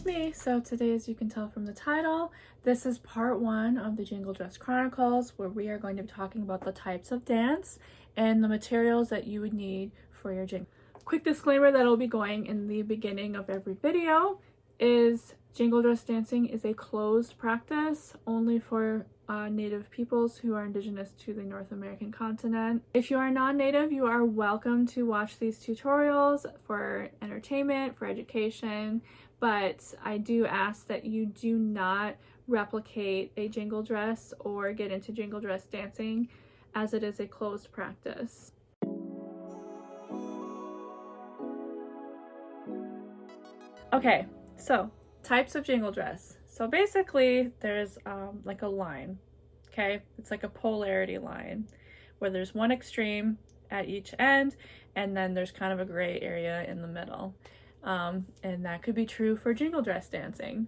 it's me. So today, as you can tell from the title, this is part one of the Jingle Dress Chronicles, where we are going to be talking about the types of dance and the materials that you would need for your jingle. Quick disclaimer that will be going in the beginning of every video is jingle dress dancing is a closed practice only for Native peoples who are indigenous to the North American continent. If you are non-Native, you are welcome to watch these tutorials for entertainment, for education, but I do ask that you do not replicate a jingle dress or get into jingle dress dancing, as it is a closed practice. Okay, so types of jingle dress. So basically there's like a line, okay? It's like a polarity line where there's one extreme at each end and then there's kind of a gray area in the middle. And that could be true for jingle dress dancing.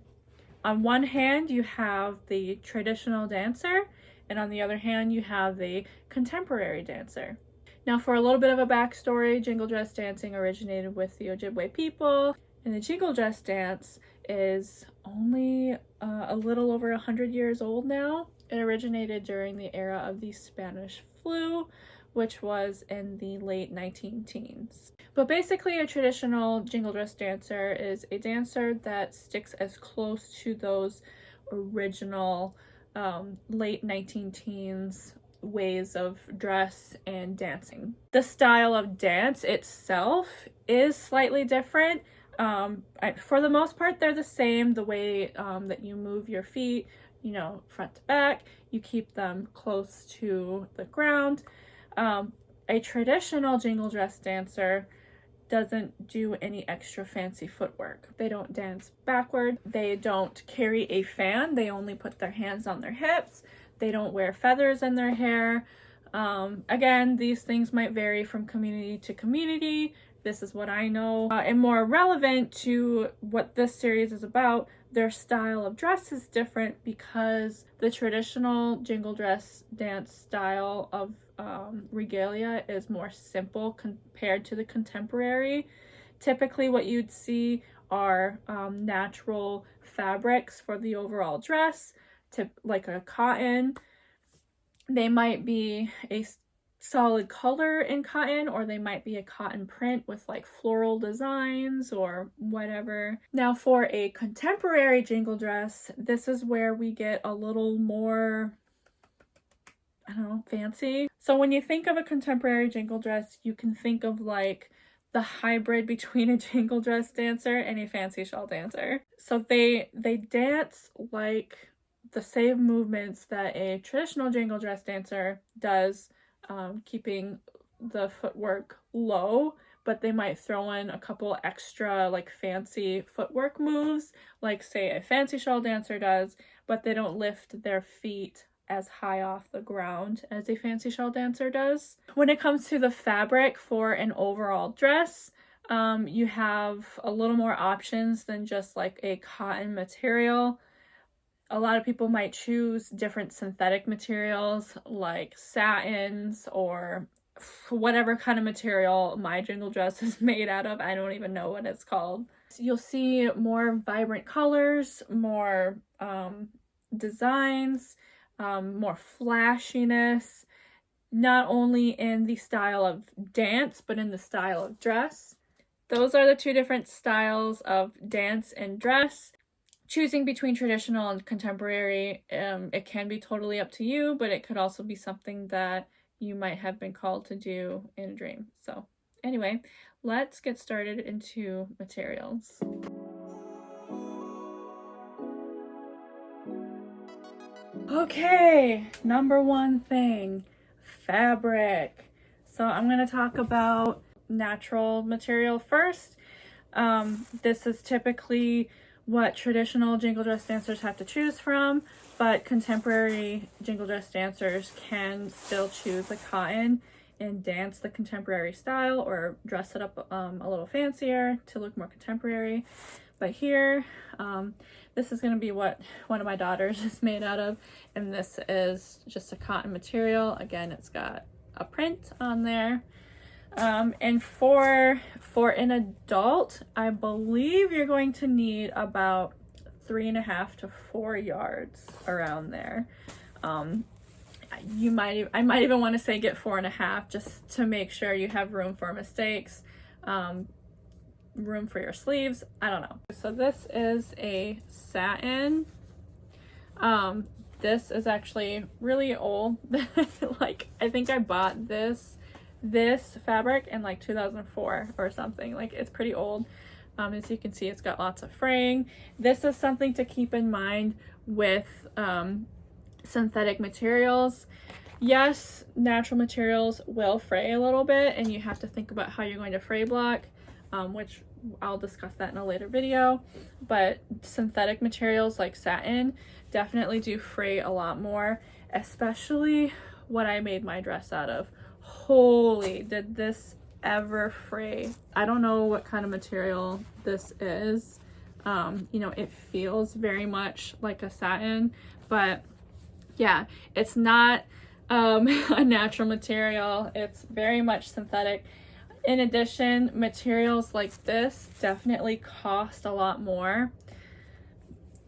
On one hand, you have the traditional dancer, and on the other hand, you have the contemporary dancer. Now, for a little bit of a backstory, jingle dress dancing originated with the Ojibwe people, and the jingle dress dance is only a little over 100 years old now. It originated during the era of the Spanish flu, which was in the late 19-teens. But basically, a traditional jingle dress dancer is a dancer that sticks as close to those original late 19-teens ways of dress and dancing. The style of dance itself is slightly different. For the most part, they're the same. The way that you move your feet, you know, front to back, you keep them close to the ground. A traditional jingle dress dancer doesn't do any extra fancy footwork. They don't dance backward. They don't carry a fan. They only put their hands on their hips. They don't wear feathers in their hair. Again, these things might vary from community to community. This is what I know. And more relevant to what this series is about, their style of dress is different because the traditional jingle dress dance style of regalia is more simple compared to the contemporary. Typically what you'd see are natural fabrics for the overall dress, like a cotton. They might be a solid color in cotton, or they might be a cotton print with like floral designs or whatever. Now for a contemporary jingle dress, this is where we get a little more, I don't know, fancy. So when you think of a contemporary jingle dress, you can think of like the hybrid between a jingle dress dancer and a fancy shawl dancer. So they dance like the same movements that a traditional jingle dress dancer does, keeping the footwork low, but they might throw in a couple extra like fancy footwork moves, like say a fancy shawl dancer does, but they don't lift their feet as high off the ground as a fancy shawl dancer does. When it comes to the fabric for an overall dress, you have a little more options than just like a cotton material. A lot of people might choose different synthetic materials like satins or whatever kind of material my jingle dress is made out of. I don't even know what it's called. You'll see more vibrant colors, more designs, more flashiness, not only in the style of dance, but in the style of dress. Those are the two different styles of dance and dress. Choosing between traditional and contemporary, it can be totally up to you, but it could also be something that you might have been called to do in a dream. So anyway, let's get started into materials. Okay, number one thing, fabric. So I'm going to talk about natural material first. This is typically what traditional jingle dress dancers have to choose from, but contemporary jingle dress dancers can still choose a cotton and dance the contemporary style or dress it up a little fancier to look more contemporary. But here, this is going to be what one of my daughters is made out of, and this is just a cotton material. Again, it's got a print on there. And for an adult, I believe you're going to need about 3.5 to 4 yards around there. I might even want to say get 4.5, just to make sure you have room for mistakes, room for your sleeves. I don't know. So this is a satin. This is actually really old. Like, I think I bought this fabric in like 2004 or something. Like, it's pretty old. As you can see, it's got lots of fraying. This is something to keep in mind with synthetic materials. Yes, natural materials will fray a little bit, and you have to think about how you're going to fray block, which I'll discuss that in a later video. But synthetic materials like satin definitely do fray a lot more, especially what I made my dress out of. Holy, did this ever fray. I don't know what kind of material this is. You know, it feels very much like a satin, but yeah, it's not a natural material. It's very much synthetic. In addition, materials like this definitely cost a lot more.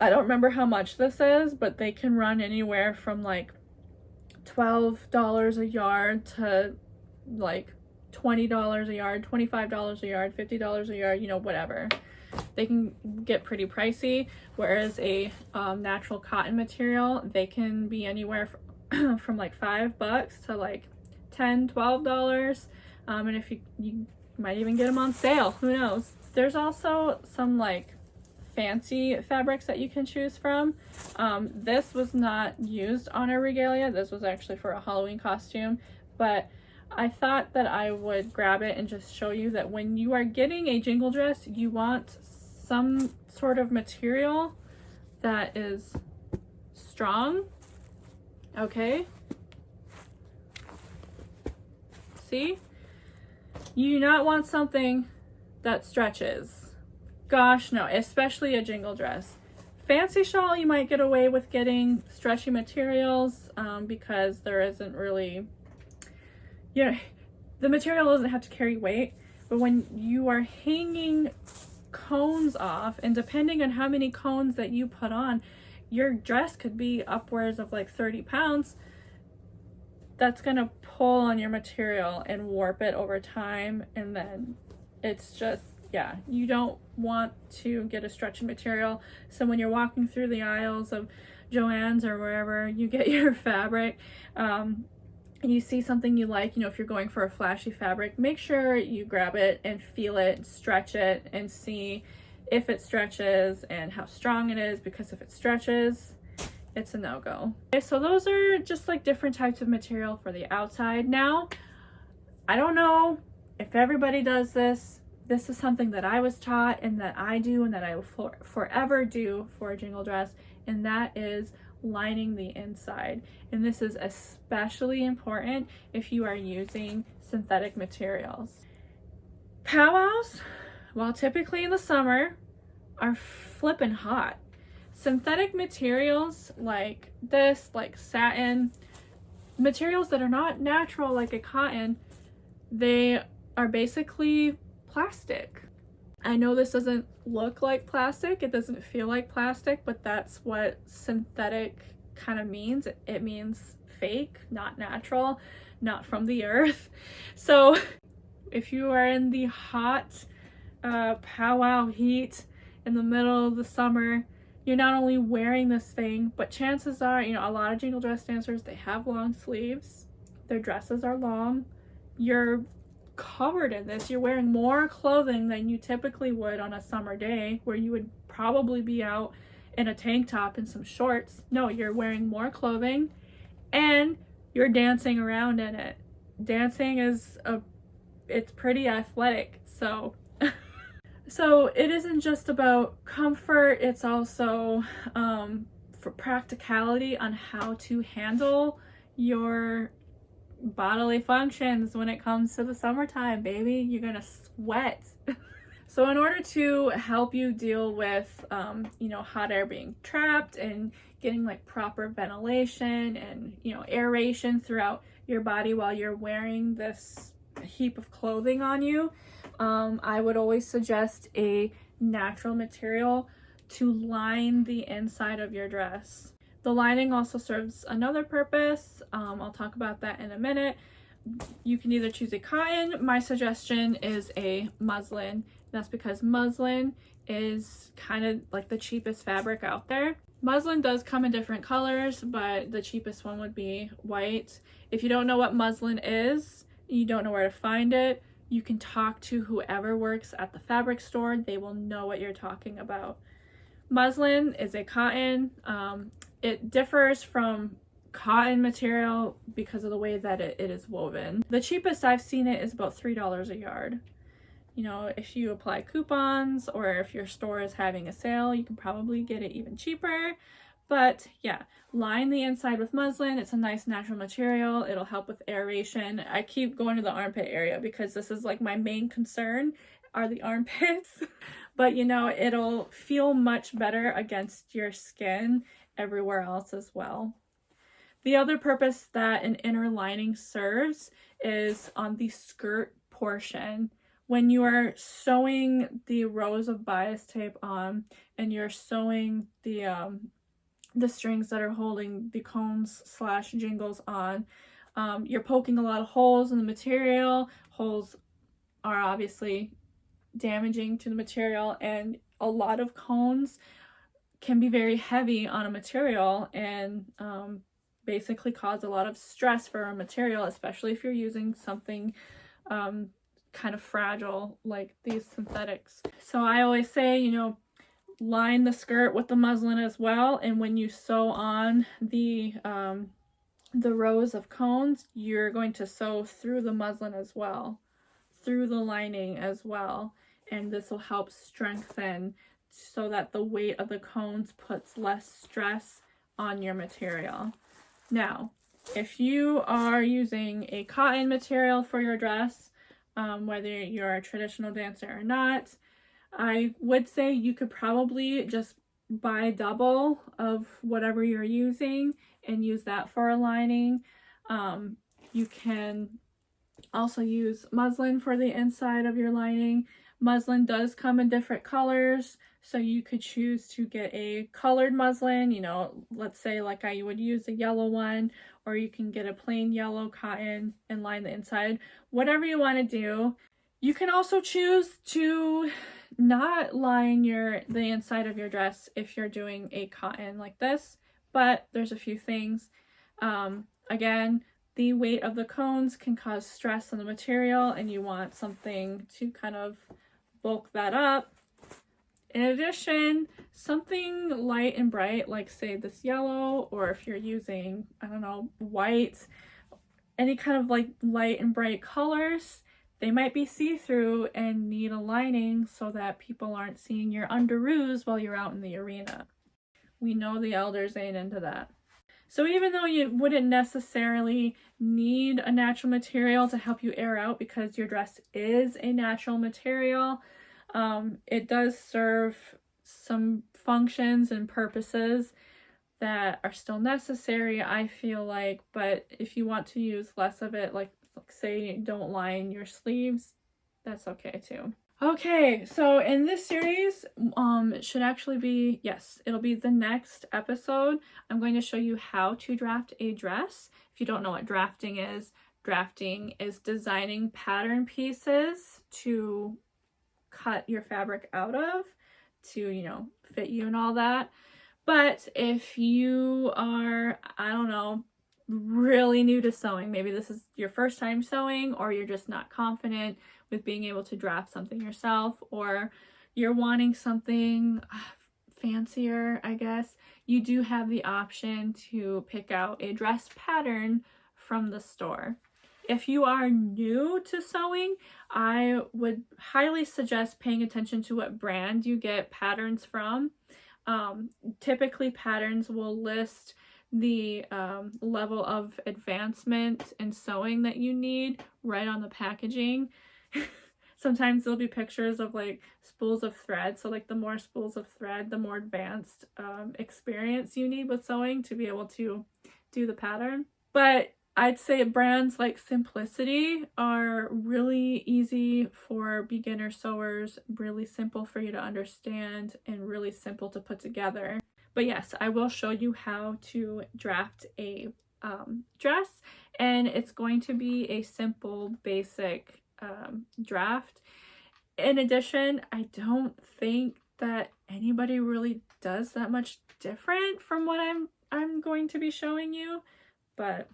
I don't remember how much this is, but they can run anywhere from like $12 a yard to like $20 a yard, $25 a yard, $50 a yard, you know, whatever. They can get pretty pricey, whereas a natural cotton material, they can be anywhere from like $5 to like $10, $12. And if you might even get them on sale, who knows. There's also some like fancy fabrics that you can choose from. This was not used on a regalia. This was actually for a Halloween costume, but I thought that I would grab it and just show you that when you are getting a jingle dress, you want some sort of material that is strong. Okay. See? You do not want something that stretches. Gosh, no, especially a jingle dress. Fancy shawl, you might get away with getting stretchy materials because there isn't really, you know, the material doesn't have to carry weight. But when you are hanging cones off, and depending on how many cones that you put on, your dress could be upwards of like 30 pounds. That's gonna pull on your material and warp it over time, and then it's just, yeah, you don't want to get a stretchy material. So when you're walking through the aisles of Joann's or wherever you get your fabric, and you see something you like, you know, if you're going for a flashy fabric, make sure you grab it and feel it, stretch it, and see if it stretches and how strong it is, because if it stretches, it's a no-go. Okay, so those are just like different types of material for the outside. Now, I don't know if everybody does this. This is something that I was taught and that I do and that I will forever do for a jingle dress, and that is lining the inside. And this is especially important if you are using synthetic materials. Powwows, while typically in the summer, are flippin' hot. Synthetic materials like this, like satin, materials that are not natural like a cotton, they are basically plastic. I know this doesn't look like plastic, it doesn't feel like plastic, but that's what synthetic kind of means. It means fake, not natural, not from the earth. So if you are in the hot powwow heat in the middle of the summer, you're not only wearing this thing, but chances are, you know, a lot of jingle dress dancers, they have long sleeves, their dresses are long, you're covered in this, you're wearing more clothing than you typically would on a summer day where you would probably be out in a tank top and some shorts. No, you're wearing more clothing and you're dancing around in it. Dancing is it's pretty athletic, so so it isn't just about comfort, it's also for practicality on how to handle your bodily functions when it comes to the summertime, baby. You're gonna sweat. So in order to help you deal with you know, hot air being trapped and getting like proper ventilation and, you know, aeration throughout your body while you're wearing this heap of clothing on you, I would always suggest a natural material to line the inside of your dress. The lining also serves another purpose. I'll talk about that in a minute. You can either choose a cotton. My suggestion is a muslin. That's because muslin is kind of like the cheapest fabric out there. Muslin does come in different colors, but the cheapest one would be white. If you don't know what muslin is, you don't know where to find it, you can talk to whoever works at the fabric store. They will know what you're talking about. Muslin is a cotton. It differs from cotton material because of the way that it is woven. The cheapest I've seen it is about $3 a yard. You know, if you apply coupons or if your store is having a sale, you can probably get it even cheaper. But yeah, line the inside with muslin. It's a nice natural material. It'll help with aeration. I keep going to the armpit area because this is like my main concern are the armpits. But you know, it'll feel much better against your skin everywhere else as well. The other purpose that an inner lining serves is on the skirt portion. When you are sewing the rows of bias tape on and you're sewing the strings that are holding the cones slash jingles on, you're poking a lot of holes in the material. Holes are obviously damaging to the material, and a lot of cones can be very heavy on a material and basically cause a lot of stress for a material, especially if you're using something kind of fragile like these synthetics. So I always say, you know, line the skirt with the muslin as well, and when you sew on the rows of cones, you're going to sew through the muslin as well, through the lining as well, and this will help strengthen so that the weight of the cones puts less stress on your material. Now, if you are using a cotton material for your dress, whether you're a traditional dancer or not, I would say you could probably just buy double of whatever you're using and use that for a lining. You can also use muslin for the inside of your lining. Muslin does come in different colors, so you could choose to get a colored muslin, you know, let's say like I would use a yellow one, or you can get a plain yellow cotton and line the inside. Whatever you want to do. You can also choose to not line the inside of your dress if you're doing a cotton like this, but there's a few things. Again, the weight of the cones can cause stress on the material, and you want something to kind of bulk that up. In addition, something light and bright, like say this yellow, or if you're using, I don't know, white, any kind of like light and bright colors, they might be see-through and need a lining so that people aren't seeing your underoos while you're out in the arena. We know the elders ain't into that. So even though you wouldn't necessarily need a natural material to help you air out because your dress is a natural material, it does serve some functions and purposes that are still necessary, I feel like, but if you want to use less of it, like say don't line your sleeves, that's okay too. Okay, so in this series, it should actually be, yes, it'll be the next episode. I'm going to show you how to draft a dress. If you don't know what drafting is designing pattern pieces to cut your fabric out of to, you know, fit you and all that. But if you are, I don't know, really new to sewing, maybe this is your first time sewing, or you're just not confident with being able to draft something yourself, or you're wanting something fancier, I guess, you do have the option to pick out a dress pattern from the store. If you are new to sewing, I would highly suggest paying attention to what brand you get patterns from. Typically patterns will list the level of advancement in sewing that you need right on the packaging. Sometimes there'll be pictures of like spools of thread, so like the more spools of thread, the more advanced experience you need with sewing to be able to do the pattern. But I'd say brands like Simplicity are really easy for beginner sewers, really simple for you to understand, and really simple to put together. But yes, I will show you how to draft a dress, and it's going to be a simple, basic draft. In addition, I don't think that anybody really does that much different from what I'm going to be showing you, but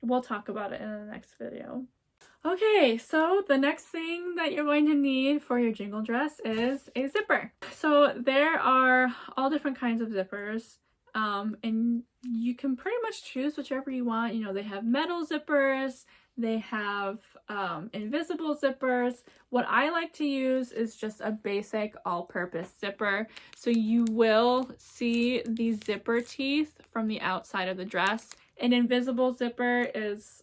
we'll talk about it in the next video. Okay, so the next thing that you're going to need for your jingle dress is a zipper. So there are all different kinds of zippers, and you can pretty much choose whichever you want. You know, they have metal zippers, they have invisible zippers. What I like to use is just a basic all-purpose zipper. So you will see these zipper teeth from the outside of the dress. An invisible zipper is,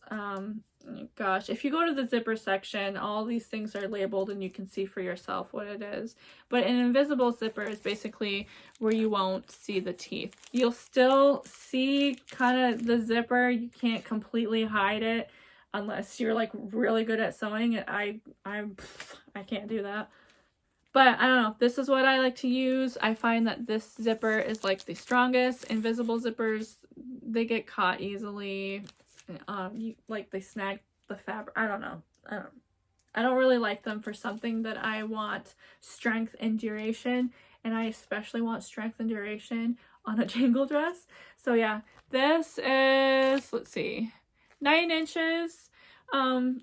gosh, if you go to the zipper section, all these things are labeled and you can see for yourself what it is. But an invisible zipper is basically where you won't see the teeth. You'll still see kind of the zipper. You can't completely hide it unless you're like really good at sewing. I can't do that. But I don't know, this is what I like to use. I find that this zipper is like the strongest. Invisible zippers, they get caught easily. They snag the fabric. I don't know. I don't really like them for something that I want strength and duration, and I especially want strength and duration on a jingle dress. So yeah, this is, let's see, 9 inches. The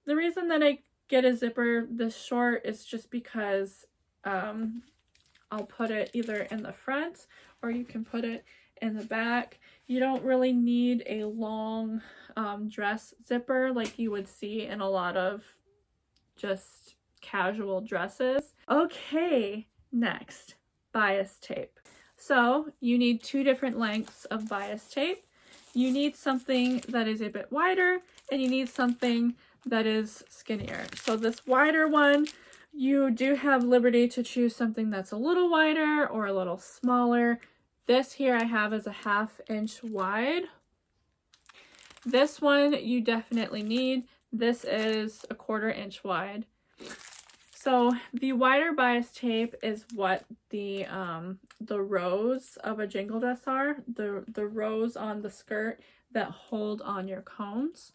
reason that I get a zipper this short is just because I'll put it either in the front or you can put it in the back. You don't really need a long dress zipper like you would see in a lot of just casual dresses. Okay, next, bias tape. So you need 2 different lengths of bias tape. You need something that is a bit wider, and you need something that is skinnier. So this wider one, you do have liberty to choose something that's a little wider or a little smaller. This here I have is a 1/2 inch wide. This one you definitely need. This is a 1/4 inch wide. So the wider bias tape is what the rows of a jingle dress are, the rows on the skirt that hold on your cones.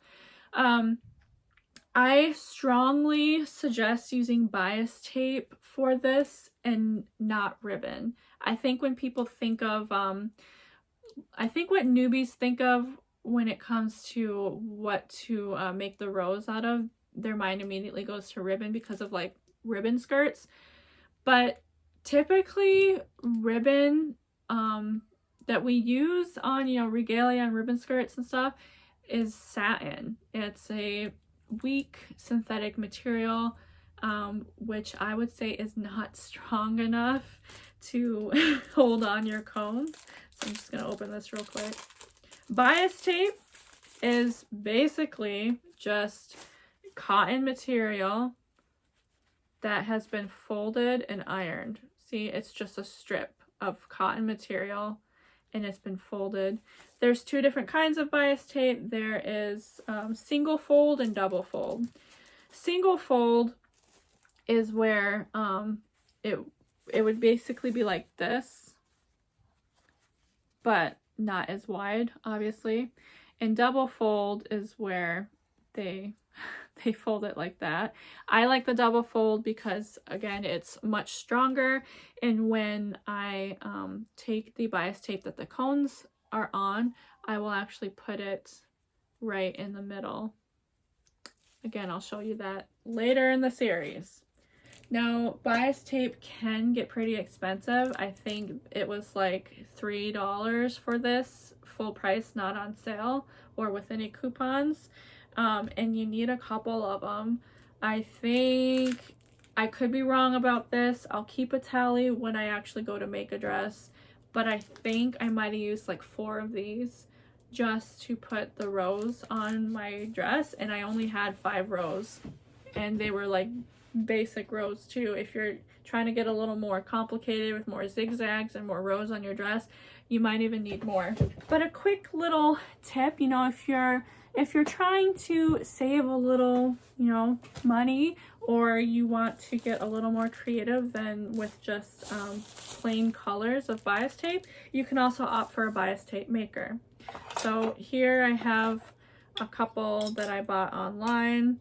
I strongly suggest using bias tape for this and not ribbon. I think when people think of, I think what newbies think of when it comes to what to make the rows out of, their mind immediately goes to ribbon because of like ribbon skirts. But typically ribbon that we use on, you know, regalia and ribbon skirts and stuff is satin. It's a weak synthetic material, which I would say is not strong enough to hold on your cones. So I'm just going to open this real quick. Bias tape is basically just cotton material that has been folded and ironed. See, it's just a strip of cotton material and it's been folded. There's 2 different kinds of bias tape. There is single fold and double fold. Single fold is where it would basically be like this, but not as wide, obviously. And double fold is where they fold it like that. I like the double fold because, again, it's much stronger, and when I take the bias tape that the cones are on, I will actually put it right in the middle. Again, I'll show you that later in the series. Now, bias tape can get pretty expensive. I think it was like $3 for this, full price, not on sale or with any coupons. And you need a couple of them. I think, I could be wrong about this. I'll keep a tally when I actually go to make a dress, but I think I might have used like 4 of these just to put the rows on my dress, and I only had 5 rows, and they were like basic rows too. If you're trying to get a little more complicated with more zigzags and more rows on your dress, you might even need more. But a quick little tip, you know, if you're trying to save a little, you know, money, or you want to get a little more creative than with just plain colors of bias tape, you can also opt for a bias tape maker. So here I have a couple that I bought online.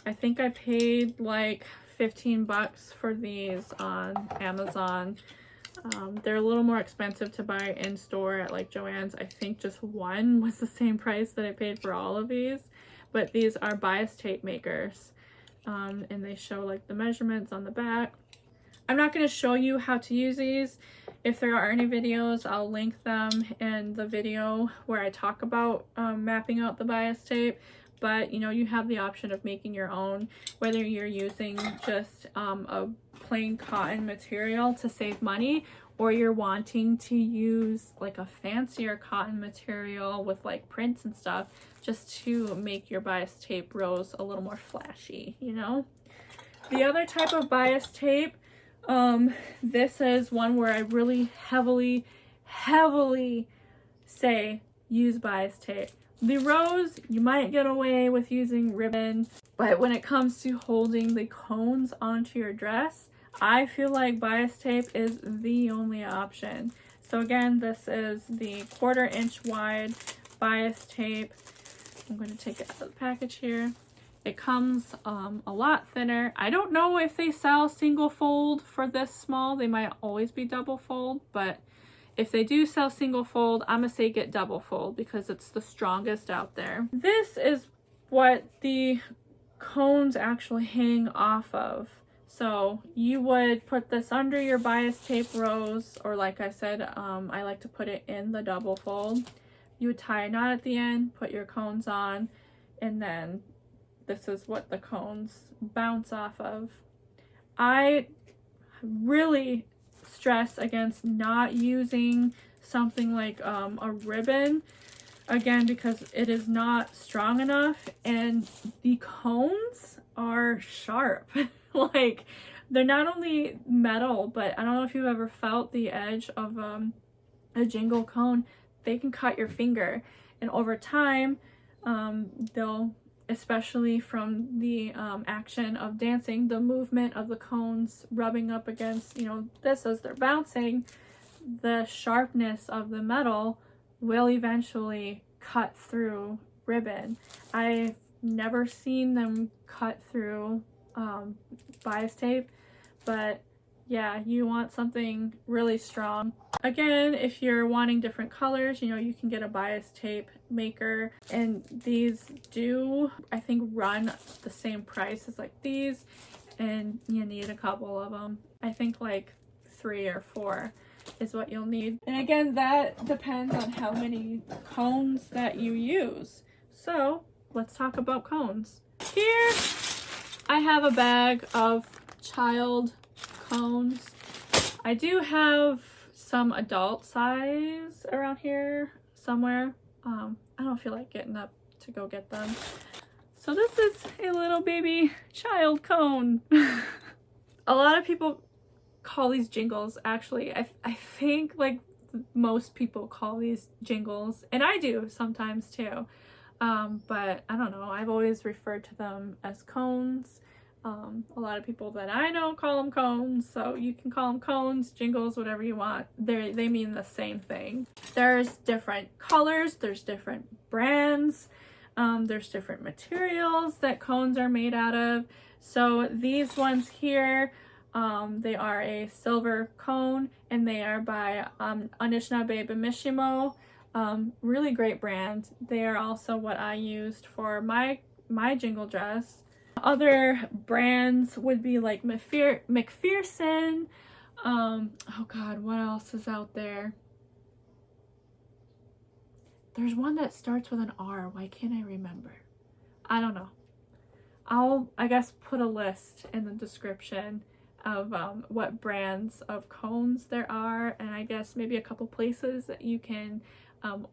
I think I paid like 15 bucks for these on Amazon. They're a little more expensive to buy in store at like Joann's. I think just one was the same price that I paid for all of these, but these are bias tape makers, and they show like the measurements on the back. I'm not going to show you how to use these. If there are any videos, I'll link them in the video where I talk about mapping out the bias tape. But you know, you have the option of making your own, whether you're using just a plain cotton material to save money, or you're wanting to use like a fancier cotton material with like prints and stuff just to make your bias tape rows a little more flashy, you know. The other type of bias tape, this is one where I really heavily say use bias tape. The rows, you might get away with using ribbon, but when it comes to holding the cones onto your dress, I feel like bias tape is the only option. So again, this is the 1/4 inch wide bias tape. I'm going to take it out of the package here. It comes a lot thinner. I don't know if they sell single fold for this small. They might always be double fold, but if they do sell single fold, I'm gonna say get double fold because it's the strongest out there. This is what the cones actually hang off of. So you would put this under your bias tape rows, or like I said, I like to put it in the double fold. You would tie a knot at the end, put your cones on, and then this is what the cones bounce off of. I really stress against not using something like a ribbon, again, because it is not strong enough and the cones are sharp. Like, they're not only metal, but I don't know if you've ever felt the edge of a jingle cone. They can cut your finger, and over time they'll, especially from the action of dancing, the movement of the cones rubbing up against, you know, this as they're bouncing, the sharpness of the metal will eventually cut through ribbon. I've never seen them cut through bias tape, but yeah, you want something really strong. Again, if you're wanting different colors, you know, you can get a bias tape maker, and these do, I think, run the same price as like these, and you need a couple of them. I think like 3 or 4 is what you'll need. And again, that depends on how many cones that you use. So let's talk about cones. Here I have a bag of child cones. I do have some adult size around here somewhere. I don't feel like getting up to go get them. So this is a little baby child cone. A lot of people call these jingles. Actually, I think like most people call these jingles, and I do sometimes too. But I don't know, I've always referred to them as cones. A lot of people that I know call them cones, so you can call them cones, jingles, whatever you want. They mean the same thing. There's different colors, there's different brands, there's different materials that cones are made out of. So these ones here, they are a silver cone, and they are by Anishinaabe Bemishimo. Really great brand. They are also what I used for my jingle dress. Other brands would be like McPherson. Oh god, what else is out there? There's one that starts with an R. Why can't I remember? I don't know. I'll, I guess, put a list in the description of what brands of cones there are, and I guess maybe a couple places that you can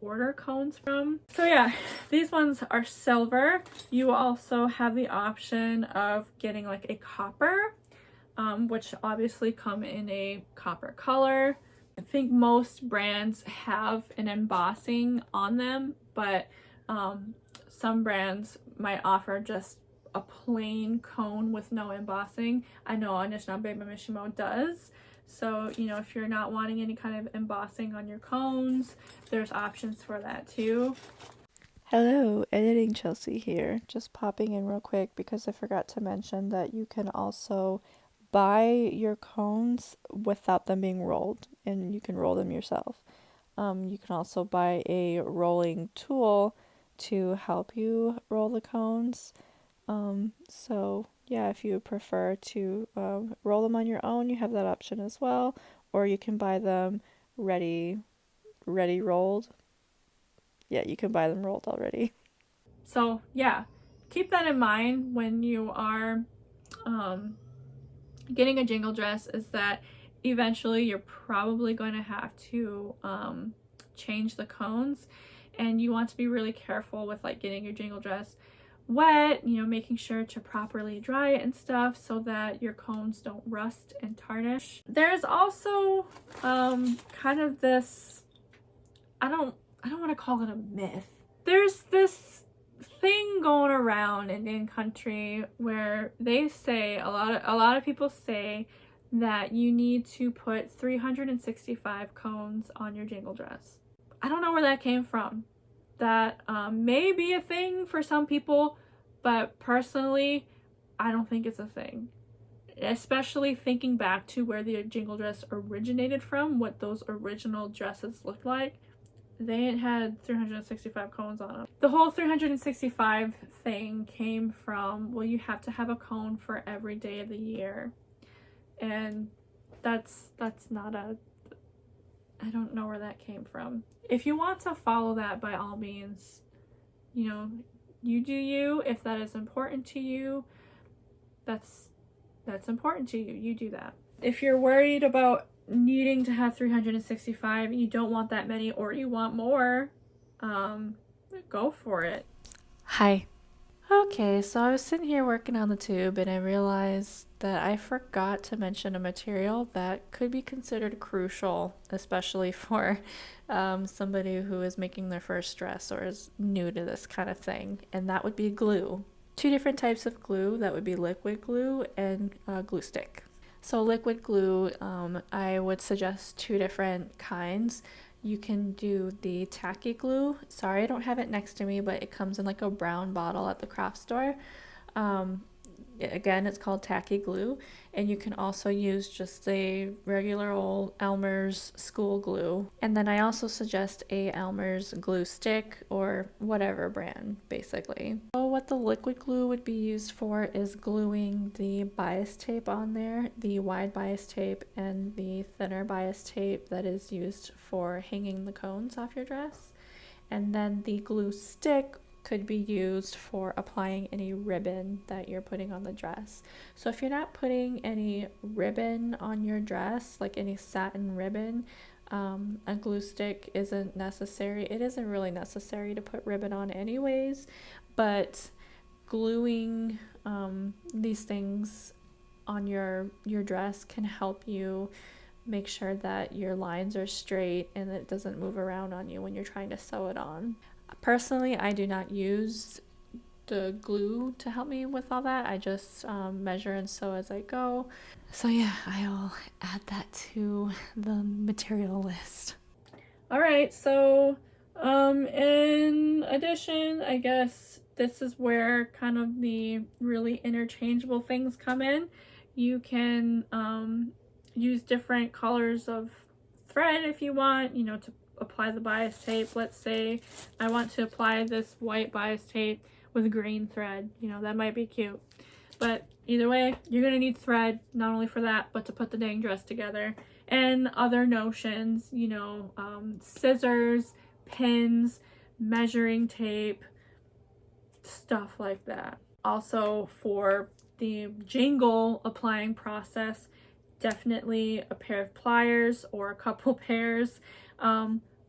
order cones from. So yeah, these ones are silver. You also have the option of getting like a copper, which obviously come in a copper color. I think most brands have an embossing on them, but some brands might offer just a plain cone with no embossing. I know Anishinaabe Mishimo does. So, you know, if you're not wanting any kind of embossing on your cones, there's options for that too. Hello, Editing Chelsea here. Just popping in real quick because I forgot to mention that you can also buy your cones without them being rolled, and you can roll them yourself. You can also buy a rolling tool to help you roll the cones. So yeah, if you prefer to roll them on your own, you have that option as well, or you can buy them ready rolled. Yeah, you can buy them rolled already. So yeah, keep that in mind when you are getting a jingle dress, is that eventually you're probably going to have to change the cones, and you want to be really careful with like getting your jingle dress wet, you know, making sure to properly dry it and stuff so that your cones don't rust and tarnish. There's also kind of this, I don't want to call it a myth. There's this thing going around in Indian country where they say, a lot of people say that you need to put 365 cones on your jingle dress. I don't know where that came from. That may be a thing for some people, but personally, I don't think it's a thing. Especially thinking back to where the jingle dress originated from, what those original dresses looked like. They had 365 cones on them. The whole 365 thing came from, well, you have to have a cone for every day of the year. And that's not a, I don't know where that came from. If you want to follow that, by all means, you know, you do you. If that is important to you, that's important to you. You do that. If you're worried about needing to have 365, you don't want that many, or you want more, go for it. Hi. Okay, so I was sitting here working on the tube and I realized that I forgot to mention a material that could be considered crucial, especially for somebody who is making their first dress or is new to this kind of thing, and that would be glue. Two different types of glue, that would be liquid glue and glue stick. So liquid glue, I would suggest two different kinds. You can do the tacky glue. Sorry, I don't have it next to me, but it comes in like a brown bottle at the craft store. Again, it's called tacky glue. And you can also use just a regular old Elmer's school glue. And then I also suggest a Elmer's glue stick or whatever brand, basically. So what the liquid glue would be used for is gluing the bias tape on there, the wide bias tape and the thinner bias tape that is used for hanging the cones off your dress. And then the glue stick could be used for applying any ribbon that you're putting on the dress. So if you're not putting any ribbon on your dress, like any satin ribbon, a glue stick isn't necessary. It isn't really necessary to put ribbon on anyways, but gluing these things on your dress can help you make sure that your lines are straight and it doesn't move around on you when you're trying to sew it on. Personally, I do not use the glue to help me with all that. I just measure and sew as I go. So yeah, I'll add that to the material list. All right, so in addition, I guess this is where kind of the really interchangeable things come in. You can use different colors of thread if you want, you know, to apply the bias tape. Let's say I want to apply this white bias tape with green thread, you know, that might be cute. But either way, you're gonna need thread, not only for that, but to put the dang dress together. And other notions, you know, scissors, pins, measuring tape, stuff like that. Also for the jingle applying process, definitely a pair of pliers or a couple pairs.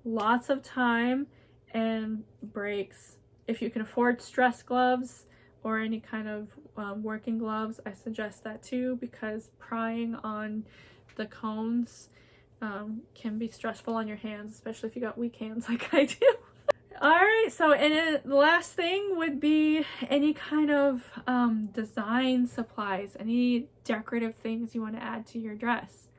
Lots of time and breaks. If you can afford stress gloves or any kind of working gloves, I suggest that too, because prying on the cones can be stressful on your hands, especially if you got weak hands like I do. All right, so the last thing would be any kind of design supplies, any decorative things you want to add to your dress.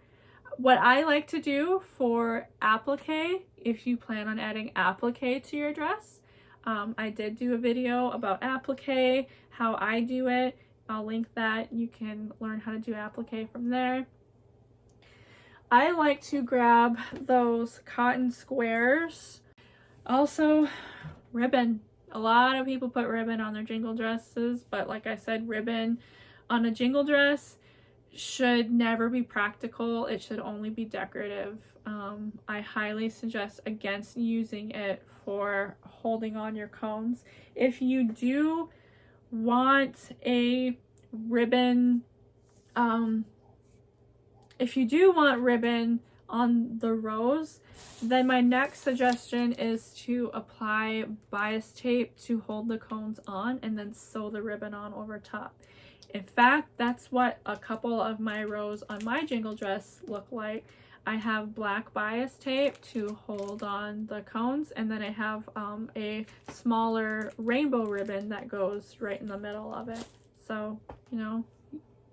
What I like to do for applique, if you plan on adding applique to your dress, I did do a video about applique, how I do it. I'll link that. You can learn how to do applique from there. I like to grab those cotton squares. Also, ribbon. A lot of people put ribbon on their jingle dresses, but like I said, ribbon on a jingle dress should never be practical. It should only be decorative. I highly suggest against using it for holding on your cones. If you do want a ribbon, on the rows, then my next suggestion is to apply bias tape to hold the cones on and then sew the ribbon on over top. In fact, that's what a couple of my rows on my jingle dress look like. I have black bias tape to hold on the cones, and then I have a smaller rainbow ribbon that goes right in the middle of it. So, you know,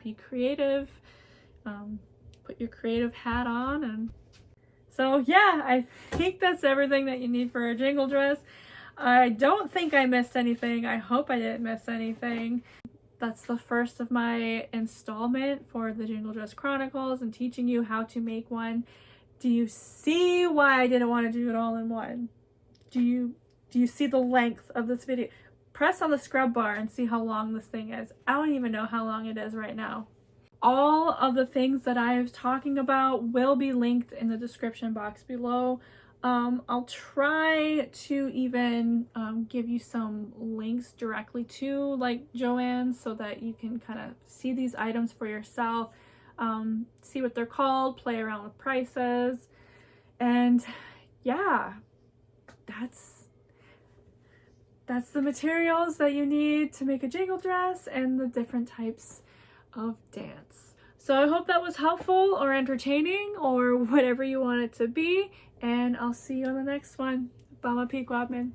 be creative. Put your creative hat on. And so yeah, I think that's everything that you need for a jingle dress. I don't think I missed anything. I hope I didn't miss anything. That's the first of my installment for the Jingle Dress Chronicles and teaching you how to make one. Do you see why I didn't want to do it all in one? Do you see the length of this video? Press on the scrub bar and see how long this thing is. I don't even know how long it is right now. All of the things that I was talking about will be linked in the description box below. I'll try to even give you some links directly to like Joann's so that you can kind of see these items for yourself, see what they're called, play around with prices, and yeah, that's the materials that you need to make a jingle dress and the different types of dance. So I hope that was helpful or entertaining or whatever you want it to be, and I'll see you on the next one. Bama Pequodman.